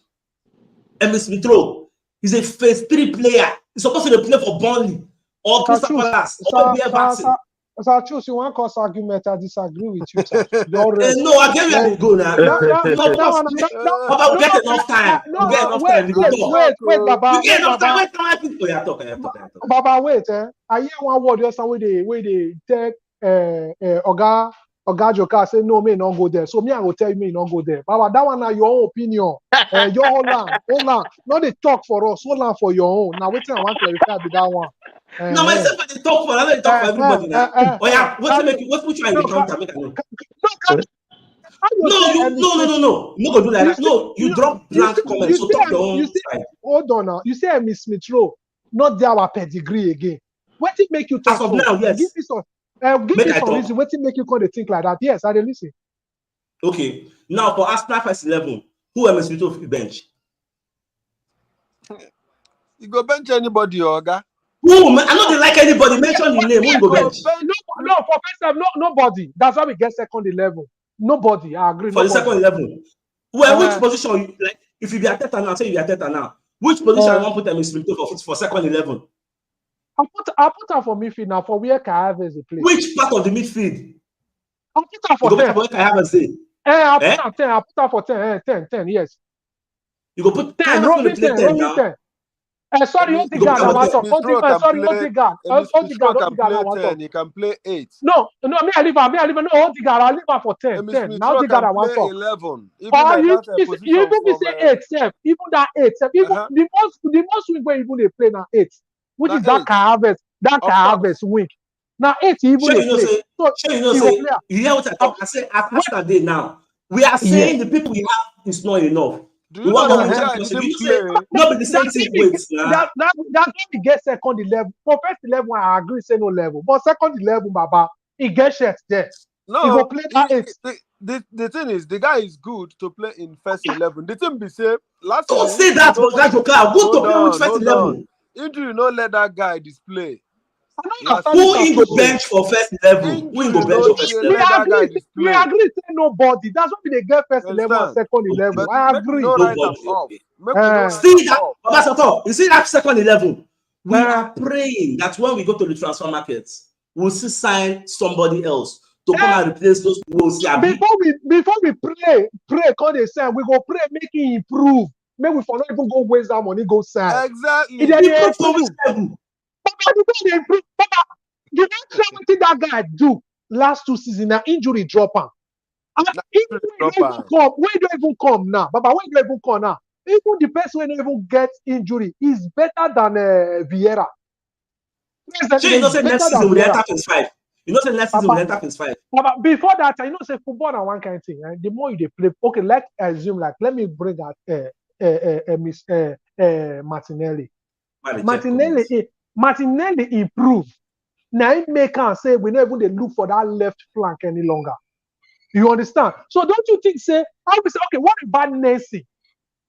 S1: Emil Smith Rowe is a phase 3 player. He's supposed to play for Burnley. Or Crystal Palace, or
S3: I choose you one cause argument. I disagree with you.
S1: No, I gave you a go now. Get enough time. Wait, Baba. Get enough time. Wait,
S3: Baba, wait. I hear one word just where they take Oga Ogajoka say no, may not go there. So me, I will tell you, may not go there. But that one now your own opinion. Your hold on. Not they talk for us. Hold on for your own. Now wait till I want to clarify with that one.
S1: No, myself I dey talk for. I don't talk for everybody now. Oh yeah, what's make you? What's put you in the counter? Make I know. No, you no. No go do like that. No, you drop blank comments. So talk your own side.
S3: Hold on now. You say Miss Smith Rowe, not there our pedigree again. What it make you talk
S1: As of
S3: so?
S1: now, yes.
S3: Give me some reason. What it make you kind of think like that? Yes, I dey listen.
S1: Okay. Now for Arsenal first 11, who am I supposed to bench?
S4: You go bench anybody, Oga.
S1: Who? I know they like anybody. Mention the name. Who you go bench?
S3: No, for first time, nobody. That's why we get second 11. Nobody. I agree.
S1: For
S3: nobody.
S1: the second 11. Well, which position? Like, if you be Ateta now, say you be Ateta now. Which position you want to put them in for second 11?
S3: I put her for midfield now. For where Kai Havertz is playing.
S1: Which part of the midfield?
S3: I put her for 10.
S1: You go put Kai Havertz in.
S3: I put her 10. I put her for 10. 10. Yes.
S1: You go put
S3: 10. Rolling 10 now. Sorry, Odegaard. Sorry, Odegaard.
S4: He can play 8.
S3: No, me I leave her. No, Odegaard. I leave her for 10. 10. Now Odegaard I want
S4: 11.
S3: You even say 8 self. Even that 8 self. Even the most wing where even they play now 8. Which is that Kai Havertz. That Kai Havertz wing. Now 8 even they play.
S1: You hear what I talk? I say after day now. We are saying the people we have is not enough.
S4: Do you know that
S1: no, but the same thing. Wait,
S3: that's when we get second 11. For first 11, I agree, say no level. But second 11, Baba, he gets shit there.
S4: No,
S3: he go play
S4: the thing is, the guy is good to play in first 11. The thing be say last.
S1: Don't say that, Ogajoka. Good to play with first 11.
S4: Injury, no let that guy display.
S1: Who in the bench for first 11? Who in the bench for first 11?
S3: We agree, say nobody. That's what they get first 11 and second 11. I agree.
S1: You see that second 11? We are praying that when we go to the transfer markets, we'll see sign somebody else to come and replace those people.
S3: Before we pray, call the sign, we go pray, make it improve. Maybe we for not even go waste that money, go sign.
S4: Exactly.
S3: Papa, they improve. Papa, you don't try what that guy do last 2 seasons. Now injury drop him. When don't even come now. Papa, when don't even come now. Even the person when even get injury is better than Viera.
S1: You know, say next season we enter phase 5. You know, say next season we enter phase 5.
S3: Papa, before that, you know, say football and one kind of thing. The more you play, okay, let's assume like let me bring out Miss Martinelli. Martinelli improved. Now it make us say we never even look for that left flank any longer. You understand? So don't you think say I will say okay, what about Nancy?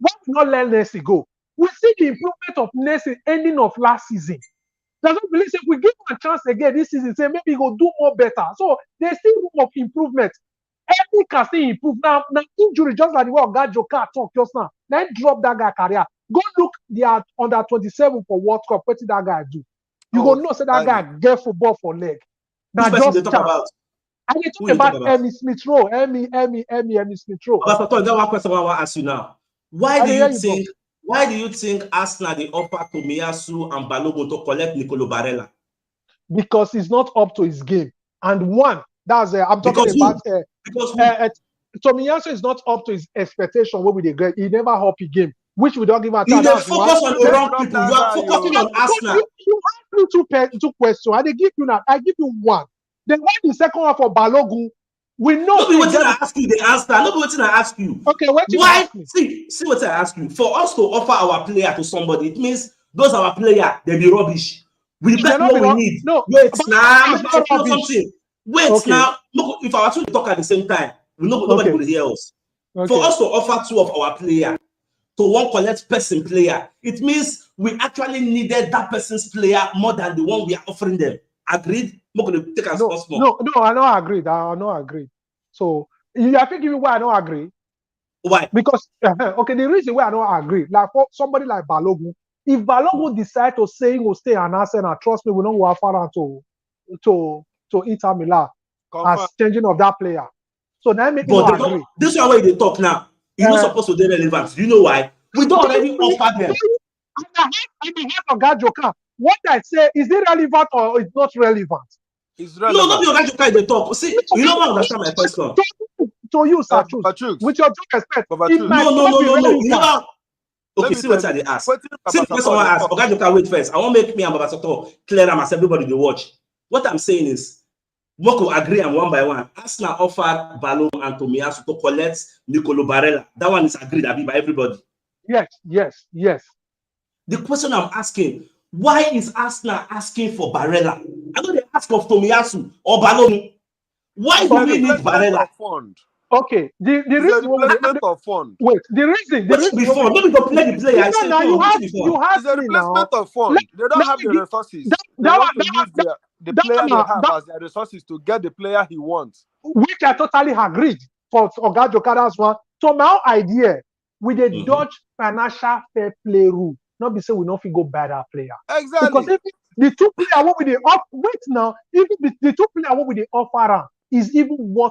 S3: Why not let Nancy go? We see the improvement of Nancy ending of last season. That's what we believe. If we give him a chance again this season, say maybe he will do more better. So there's still room of improvement. Everything can still improve. Now injury, just like the way Ogajoka talk just now. Now drop that guy career. Go look the under 27 for World Cup. What did that guy do? You go know say that guy get football for leg. Now just talk about. I need to talk about Emmy Smith Rowe. Emmy Smith Rowe.
S1: But I got one question I want to ask you now. Why do you think Arsenal they offer Tomiyasu and Balogun to collect Nicolo Barella?
S3: Because he's not up to his game. And one, that's I'm talking about Tomiyasu is not up to his expectation. What we they get? He never up his game. Which we don't give a
S1: chance. You focus on the wrong people. You are focusing on Arsenal.
S3: You ask me two questions. I give you now. I give you one. Then why the second one for Balogun? We know.
S1: Nobody what I ask you. The answer. Nobody what I ask you.
S3: Okay,
S1: why? See what I ask you. For us to offer our player to somebody, it means those our player they be rubbish. We get what we need.
S3: No,
S1: wait now. Wait now. Look, if I want to talk at the same time, we know nobody will hear us. Okay. For us to offer 2 of our player to one collect person player, it means we actually needed that person's player more than the one we are offering them. Agreed? I'm not going to take as possible.
S3: No, I don't agree. I don't agree. So you have to give me why I don't agree.
S1: Why?
S3: Because okay, the reason why I don't agree, like for somebody like Balogun, if Balogun decide to say he will stay and Arsenal, trust me, we don't go far to Inter Milan as changing of that player. So now make me agree.
S1: This is why they talk now. It's not supposed to be relevant. Do you know why? We don't already offer them.
S3: I have Ogajoka. What I say, is it relevant or it's not relevant?
S4: It's
S1: No, not
S4: relevant.
S1: the Oga Joka they talk. See, you don't understand my question.
S3: To you, sir,
S4: Papa Chuks.
S3: with your due respect,
S4: Papa
S3: it
S4: Chuks.
S3: might
S1: No.
S3: not be
S1: You
S3: relevant.
S1: never.
S4: Let
S1: Okay,
S4: me
S1: see
S4: tell
S1: what I
S4: you.
S1: dey ask.
S4: Wetin
S1: See the
S4: Papa
S1: question I
S4: Sato
S1: ask.
S4: dey talk.
S1: Oga Joka, wait first. I want make me and Baba Soto clear am as everybody dey watch. What I'm saying is, Moko agree and one by one. Arsenal offered Balo and Tomiyasu to collect Nicolo Barella. That one is agreed by everybody.
S3: Yes.
S1: The question I'm asking, why is Arsenal asking for Barella? I know they ask of Tomiyasu or Balo. Why do we need Barella?
S4: Of fund.
S3: Okay. The
S4: It's a
S3: reason
S4: replacement of fund.
S3: wait, the reason
S1: Before, not to play the player. I said,
S3: now you have
S4: It's a
S3: me now.
S4: replacement of fund. They don't have the resources. They want to use the player they have as their resources to get the player he wants.
S3: Which I totally agreed for Oga Jokada's one. So my idea with the Dutch financial fair play rule, not be say we not fit go buy that player.
S4: Exactly.
S3: Because if the two player what we dey off wait now, even the two player what we dey offer am is even worth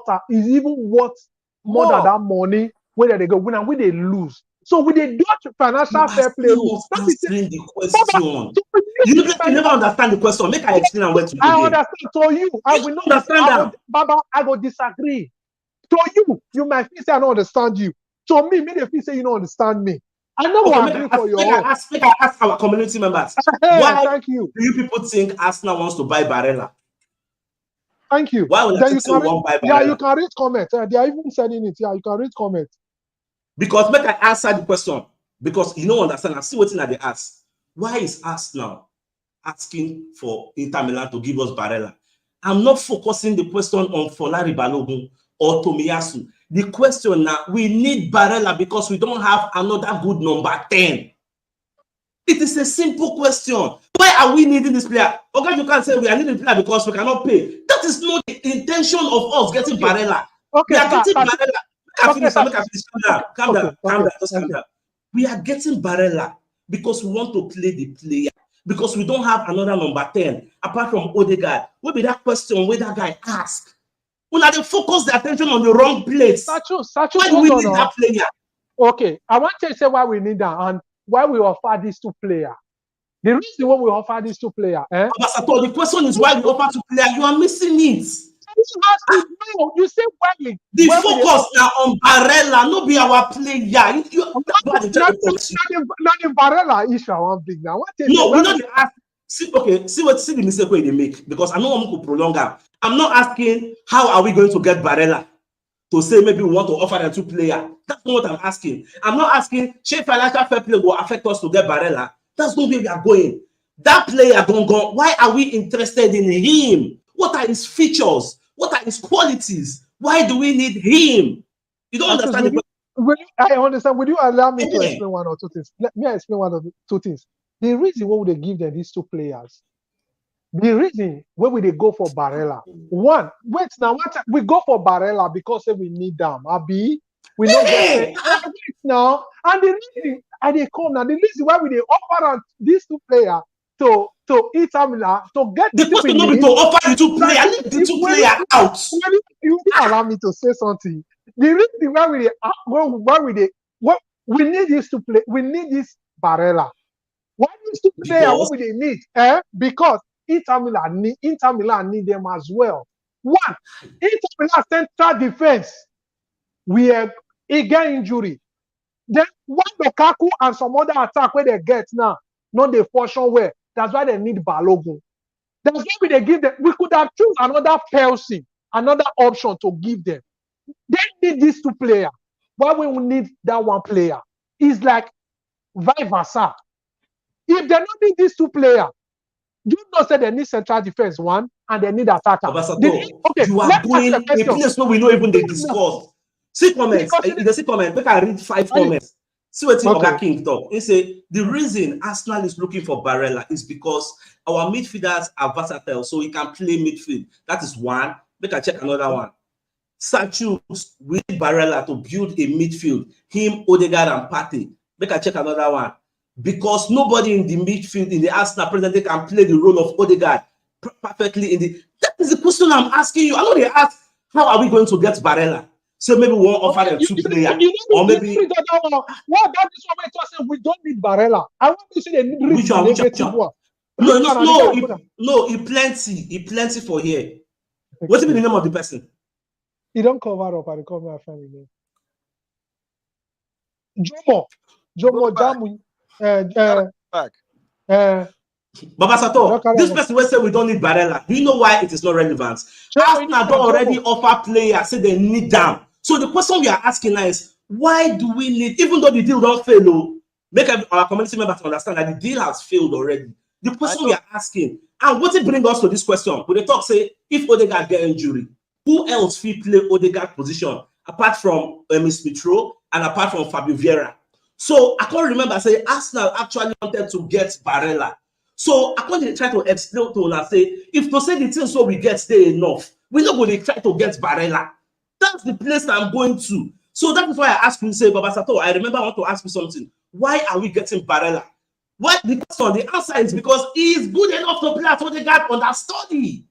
S3: more than that money where they go win and we they lose. So with the Dutch financial fair play rule,
S1: not answering the question. You never understand the question. Make I explain and wait to
S3: I
S1: again.
S3: understand. To you, I will not
S1: understand that.
S3: Baba, I will disagree. To you might feel say I don't understand you. To me they feel say you don't understand me. I know I agree for your own.
S1: Make I ask our community members. Why
S3: thank you.
S1: Do you people think Arsenal wants to buy Barella?
S3: Thank you.
S1: Why would
S3: then
S1: I say we won't buy Barella?
S3: Yeah, you can read comments. They are even sending it. Yeah, you can read comments.
S1: Because make I answer the question. Because you don't understand. I see what they ask. Why is Arsenal asking for Inter Milan to give us Barella? I'm not focusing the question on Folari Balogun or Tomiyasu. The question now, we need Barella because we don't have another good number 10. It is a simple question. Why are we needing this player? Okay, you can't say we are needing the player because we cannot pay. That is not the intention of us getting Barella.
S3: Okay,
S1: we are getting Barella. Calm down. We are getting Barella because we want to play the player. Because we don't have another number 10 apart from Odegaard. What be that question where that guy asked? When they focus the attention on the wrong place. Why do we need that player?
S3: Okay, I want to say why we need that and why we offer these two players. The reason why we offer these two players.
S1: Abasato, the question is why we offer two players. You are missing it.
S3: You say why
S1: the focus now on Barella, no be our player.
S3: Not the Barella issue. I want big now.
S1: No, we don't ask. See the mistake where they make because I know I'm going to prolong them. I'm not asking how are we going to get Barella to say maybe we want to offer them two players. That's not what I'm asking. I'm not asking should financial fair play will affect us to get Barella. That's not where we are going. That player gone. Why are we interested in him? What are his features? What are his qualities? Why do we need him? You don't understand.
S3: I understand. Would you allow me to explain one or two things? Let me explain one or two things. The reason why would they give them these two players? The reason why would they go for Barella? One, wait now. We go for Barella because we need them. Abi, we don't get it. Wait now. And the reason they come now. The reason why we they offer these two players to Inter Milan to get
S1: the question not be to offer the two players. Leave the two players out.
S3: You allow me to say something. The reason why we need these two play, we need this Barella. Why these two players? What we they need? Because Inter Milan need them as well. One, Inter Milan central defense. He get injury. Then one Lukaku and some other attack where they get now, not the portion where. That's why they need Balogun. That's why they give them. We could have choose another person, another option to give them. They need these two players. Why we need that one player? It's like vice versa. If they don't need these two players, you know say they need central defense one and they need attacker.
S1: You are going a place where we know even they discuss. See comments. See comment. Make I read 5 comments. See what Oga King talk. He say the reason Arsenal is looking for Barella is because our midfielders are versatile, so he can play midfield. That is one. Make I check another one. CHUKS with Barella to build a midfield. Him, Odegaard, and Partey. Make I check another one. Because nobody in the midfield in the Arsenal presently can play the role of Odegaard perfectly in the. That is the question I'm asking you. I know they ask, how are we going to get Barella? So maybe we won't offer them two players. Or maybe
S3: what that is what I say we don't need Barella. I want to see the negative one.
S1: No, he plenty for here. What's the name of the person?
S3: He don't cover up and they come here and find the name. Jomo
S4: back.
S3: Jamu.
S4: Back.
S1: Baba Sato,
S3: Don't carry
S1: this
S3: on.
S1: person will say we don't need Barella. Do you know why it is not relevant? Arsenal don't already offer players, say they need them. So the question we are asking now is, why do we need, even though the deal don't fail, make our community members understand that the deal has failed already. The question we are asking, and what it brings us to this question, when they talk, say, if Odegaard get injury, who else will play Odegaard position apart from Smith Rowe and apart from Fabio Viera? So I can't remember, say, Arsenal actually wanted to get Barella. So I can't try to explain to una say, if to say the things so we get stay enough, we're not going to try to get Barella. That's the place I'm going to. So that is why I asked you, say, Baba Sato, I remember I want to ask you something. Why are we getting Barella? What the question, the answer is because he is good enough to play at Odegaard understudy.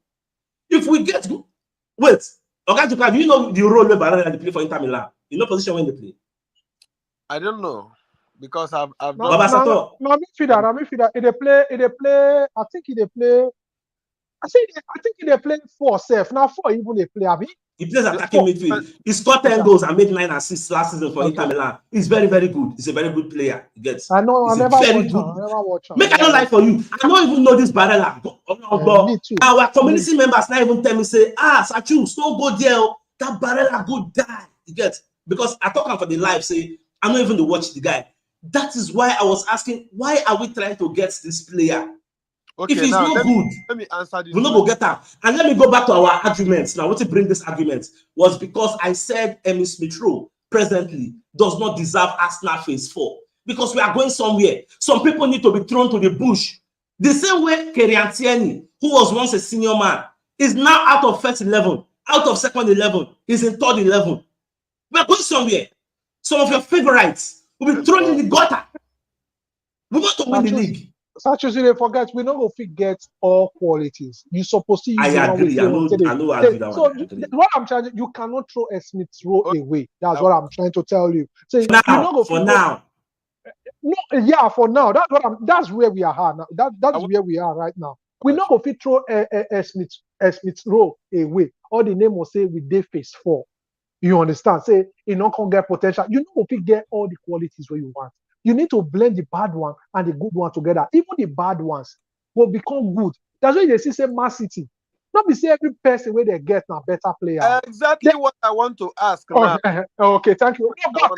S1: If we get good, wait, okay, do you know the role where Barella they play for Inter Milan? You know position when they play?
S4: I don't know because I've
S1: Baba Sato.
S3: No, midfielder. They play. I think they play. I think they play 4 safe. Now 4 even they play.
S1: He plays attacking midfield. He scored 10 goals and made 9 assists last season for Inter Milan. He's very, very good. He's a very good player. He gets.
S3: I know. I never
S1: watch him. Make I don't lie for you. I don't even know this Barella.
S3: Me too.
S1: Our community members now even tell me say, CHUKS, don't go there. That Barella good guy. You get, because I talk for the live say I'm not even to watch the guy. That is why I was asking, why are we trying to get this player?
S4: Okay,
S1: if he's
S4: now,
S1: not good,
S4: let me answer this.
S1: We'll not go get that. And let me go back to our arguments. Now, what to bring this argument was because I said Smith Rowe presently does not deserve Arsenal phase 4 because we are going somewhere. Some people need to be thrown to the bush. The same way Kerian Tierney, who was once a senior man, is now out of first 11, out of second 11, is in third 11. We are going somewhere. Some of your favorites will be thrown in the gutter. We want to win the league.
S3: CHUKS, you forget we don't go get all qualities. You're supposed to use
S1: I agree. I know
S3: so what I'm trying to, you cannot throw a Smith Rowe away. That's what I'm trying to tell you. So
S1: for now.
S3: No, yeah, for now. That's where we are now. That's where we are right now. We're not going to throw a Smith Rowe away. Or the name will say we did phase 4. You understand? Say you not gonna get potential. You know if you get all the qualities where you want. You need to blend the bad one and the good one together. Even the bad ones will become good. That's why they say Man City. Not be say every person where they get now better player.
S4: Exactly what I want to ask now.
S3: Okay, thank you.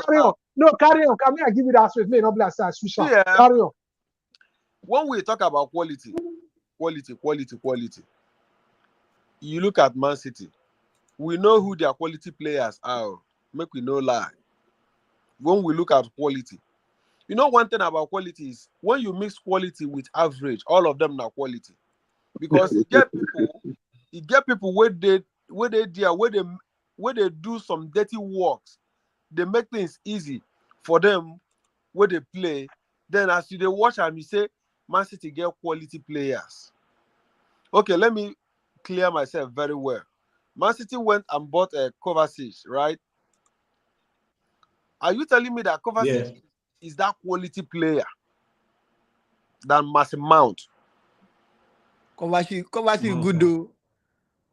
S3: Carry on. No, carry on. Come here, I give you that space. May not be a switch. Carry on.
S4: When we talk about quality, you look at Man City. We know who their quality players are. Make we no lie. When we look at quality, you know one thing about quality is when you mix quality with average, all of them are quality. Because you get people where they do some dirty works. They make things easy for them where they play. Then as you watch and you say, Man City get quality players. Okay, let me clear myself very well. Man City went and bought a Kovacic, right? Are you telling me that Kovacic is that quality player than Mason Mount?
S5: Kovacic good though.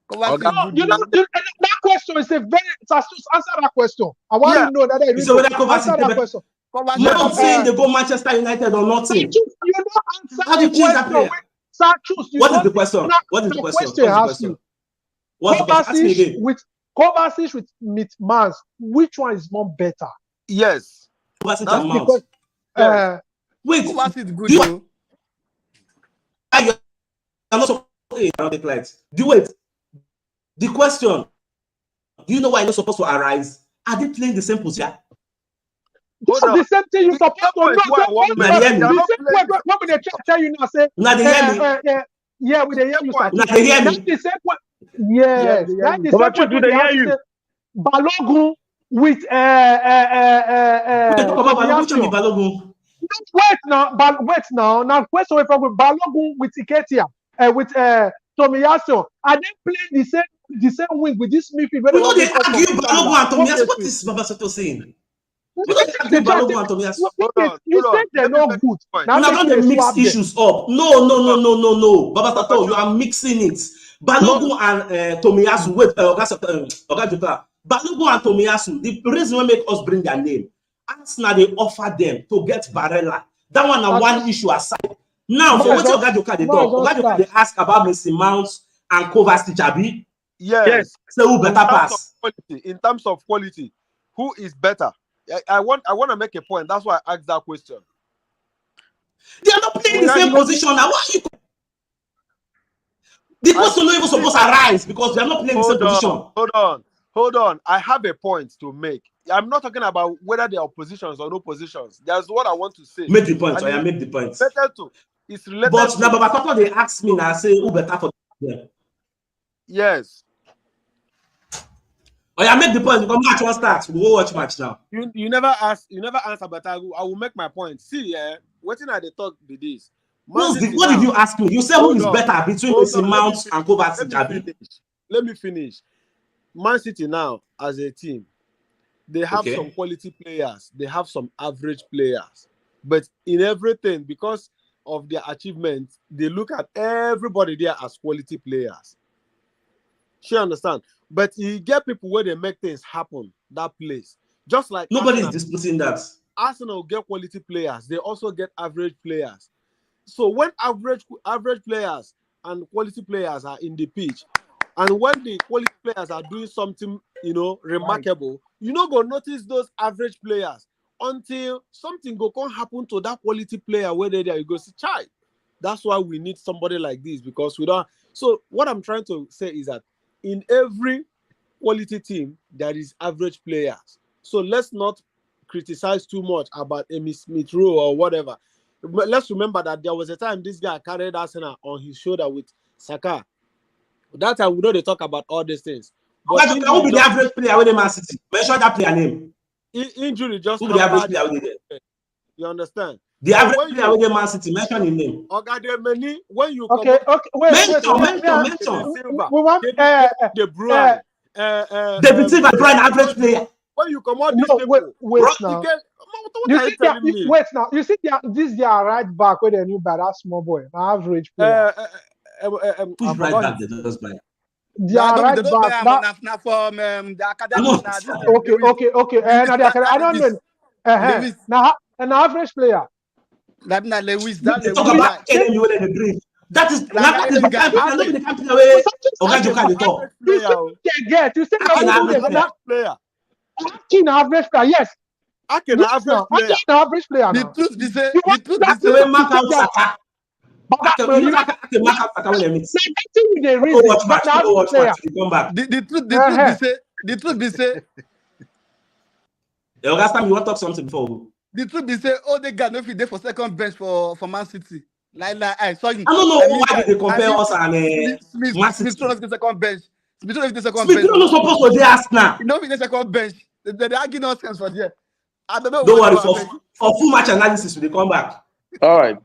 S3: That question is a very answer that question. I want to know that answer that question.
S1: Mount saying they go Manchester United or nothing.
S3: You don't answer the question.
S1: What is the question? What is the question?
S3: Kovacic with Mans, which one is more better?
S4: Yes.
S1: Kovacic and Mount. Wait,
S5: Kovacic good though.
S1: Do it. The question, do you know why you're supposed to arise? Are they playing the same position?
S3: That's the same thing you're supposed to know. What they tell you now, say, yeah, with the hear you. That's the same point. Yes, that's the same point.
S2: Do they hear you?
S3: Balogun with
S1: Balogun.
S3: Wait now. Now question from Balogun with Iketia, with Tomiyasu. Are they playing the same wing with this midfield?
S1: We know they argue Balogun and Tomiyasu. What is Baba Soto saying? We don't argue Balogun and Tomiyasu.
S3: You said they're not good.
S1: Now don't they mix issues up? No. Baba Soto, you are mixing it. Balogun and Tomiyasu, wait, Oga Jota. Balogun and Tomiyasu, the reason why make us bring their name, Arsenal they offer them to get Barella. That one and one issue aside. Now, for what Oga Jota they talk, Oga Jota they ask about Messi Mounts and Kovacic, Abi.
S4: Yes.
S1: So who better pass?
S4: In terms of quality, who is better? I want to make a point. That's why I asked that question.
S1: They are not playing the same position. Now, why you? The question not even supposed to arise because they are not playing the same position.
S4: Hold on. I have a point to make. I'm not talking about whether they are positions or no positions. That's what I want to say.
S1: Make the point. I make the point.
S4: Better to. It's related.
S1: But now, Baba they ask me now, say who better for them.
S4: Yes.
S1: Oh, yeah, make the point because match one starts. We'll watch match now.
S4: You never answer, but I will make my point. See, waiting at the talk be this.
S1: What did you ask me? You said who is better between Messi Mount and Kovacic.
S4: Let me finish. Man City now, as a team, they have some quality players. They have some average players. But in everything, because of their achievements, they look at everybody there as quality players. She understand? But you get people where they make things happen, that place. Just like
S1: nobody is disputing that.
S4: Arsenal get quality players. They also get average players. So when average players and quality players are in the pitch, and when the quality players are doing something, remarkable, you not go notice those average players until something go can happen to that quality player where they there. You go see, chai. That's why we need somebody like this because we don't. So what I'm trying to say is that in every quality team, there is average players. So let's not criticize too much about Emile Smith Rowe or whatever. But let's remember that there was a time this guy carried Arsenal on his shoulder with Saka. That time we know they talk about all these things.
S1: But who will be the average player with the Man City? Mention that player name.
S4: Injury just.
S1: Who will be the average player with it?
S4: You understand?
S1: The average player with the Man City. Mention his name.
S4: When you
S1: mention.
S3: We want
S4: De Bruyne.
S1: David Silva, average player.
S4: When you come out,
S3: wait now. You see, this their right back where they knew by that small boy, average player.
S1: Push right back, they just buy.
S3: Their right back.
S5: From the academy.
S3: Okay. I don't know. Now, an average player.
S5: That not Lewis.
S1: That is that is the kind of way Oga can talk.
S3: You say that
S1: player.
S3: Akin average player, yes.
S4: Akin average player.
S3: Average player.
S5: The truth be say,
S1: mark out Saka.
S5: The truth be say.
S1: Augustin, you want to talk something before?
S5: The truth be say, the guy no fit there for second bench for Man City. Like I saw you.
S1: I don't know why they compare us and
S5: Man City. Smith the second bench. Smith the second
S1: bench.
S5: Smith
S1: not supposed to be asked now.
S5: You know, the second bench. They argue nonsense for there. I don't know.
S1: Don't worry, for full match analysis, we come back.
S2: All right.